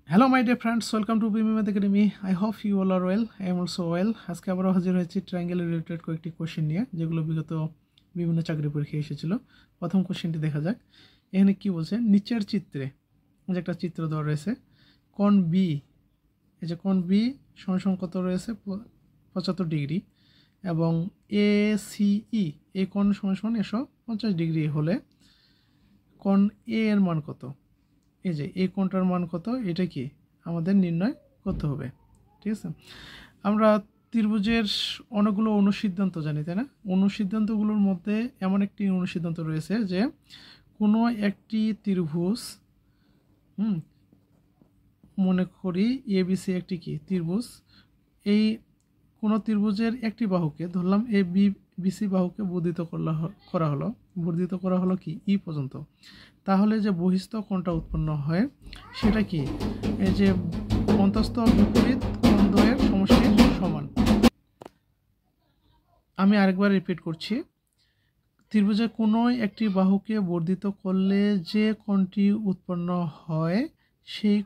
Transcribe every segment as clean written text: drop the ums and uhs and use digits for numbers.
Hello my dear friends, welcome to BIM Math Academy. I hope you all are well. I am also well. আজকে আবারও হাজির হয়েছি triangle related কয়েকটি question নিয়ে যেগুলো বিগত বিভিন্ন চাকরি পরীক্ষায় এসেছিল। প্রথম কোশ্চেনটি দেখা যাক। এখানে কি বলছে, নিচের চিত্রে যে একটা চিত্র দেওয়া রয়েছে, কোণ বি, এই যে কোণ বি সমান কত রয়েছে 75 ডিগ্রি এবং ACE এই কোণ সমান 150 ডিগ্রি হলে কোণ এ এর মান কত? এই যে এই কোণটার মান কত, এটা কি আমাদের নির্ণয় করতে হবে। ঠিক আছে, আমরা ত্রিভুজের অনেকগুলো অনুসিদ্ধান্ত জানি, তাই না? অনুসিদ্ধান্তগুলোর মধ্যে এমন একটি অনুসিদ্ধান্ত রয়েছে যে কোনো একটি ত্রিভুজ, মনে করি ABC একটি কি ত্রিভুজ, এই কোনো ত্রিভুজের একটি বাহুকে ধরলাম ABC বাহুকে বর্ধিত করা হলো কি ই পর্যন্ত, তাহলে যে বহিস্থ কোণটা উৎপন্ন হয় সেটা কি এই যে অন্তস্থ বিপরীত কোণ দ্বয়ের সমষ্টির সমান। আমি আরেকবার রিপিট করছি, ত্রিভুজের কোনো একটি বাহুকে বর্ধিত করলে যে কোণটি উৎপন্ন হয় সেই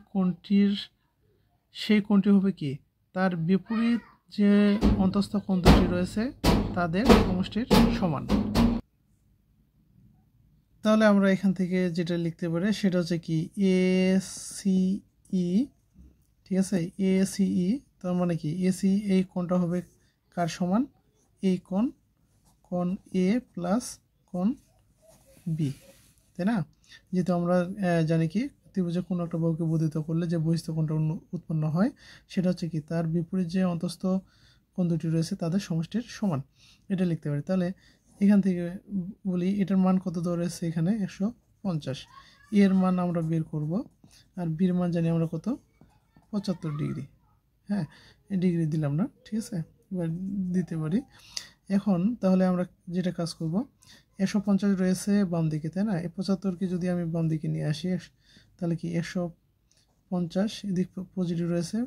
কোণটি হবে কি তার বিপরীত যে অন্তস্থ কোণ দুটি রয়েছে তাদের সমষ্টির সমান। তাহলে আমরা এখান থেকে যেটা লিখতে পারি সেটা হচ্ছে কি ACE, ঠিক আছে, ACE তার মানে কি AC এই কোণটা হবে কার সমান, এই কোণ A প্লাস কোণ B, তাই না? যেহেতু আমরা জানি কি ত্রিভুজের কোনো একটা বাহুকে বর্ধিত করলে যে বহিস্থ কোণটা উৎপন্ন হয় সেটা হচ্ছে কি তার বিপরীত যে অন্তস্থ কোণ দুটি রয়েছে তাদের সমষ্টির সমান, এটা লিখতে পারি। তাহলে এখান থেকে বলি এটার মান কত দেওয়া রয়েছে এখানে 150, এর মান আমরা বের করব আর বির মান জানি আমরা কত 75 ডিগ্রি। হ্যাঁ, এই ডিগ্রি দিলাম না, ঠিক আছে, এবার দিতে পারি। এখন তাহলে আমরা যেটা কাজ করব, 150 রয়েছে বাম দিকে, তাই না? এই 75কে যদি আমি বাম দিকে নিয়ে আসি তাহলে কি 150 এদিক পজিটিভ রয়েছে,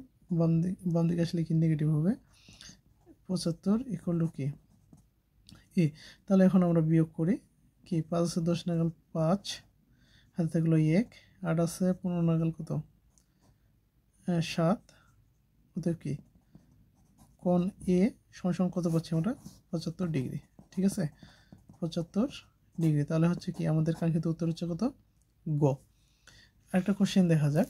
বাম দিকে আসলে কি নেগেটিভ হবে, 75 ইকুয়াল টু কি এ। তাহলে এখন আমরা বিয়োগ করি, কি 5 আছে 10 নাগাল 5, হাতে থাকলো 1, 8 আছে 15 নাগাল কত 7, কত কি কোণ এ সমান কত পাচ্ছি আমরা 75 ডিগ্রি, ঠিক আছে, 75 ডিগ্রি। তাহলে হচ্ছে কি আমাদের কাঙ্ক্ষিত উত্তর হচ্ছে কত গ। আরেকটা কোশ্চেন দেখা যাক।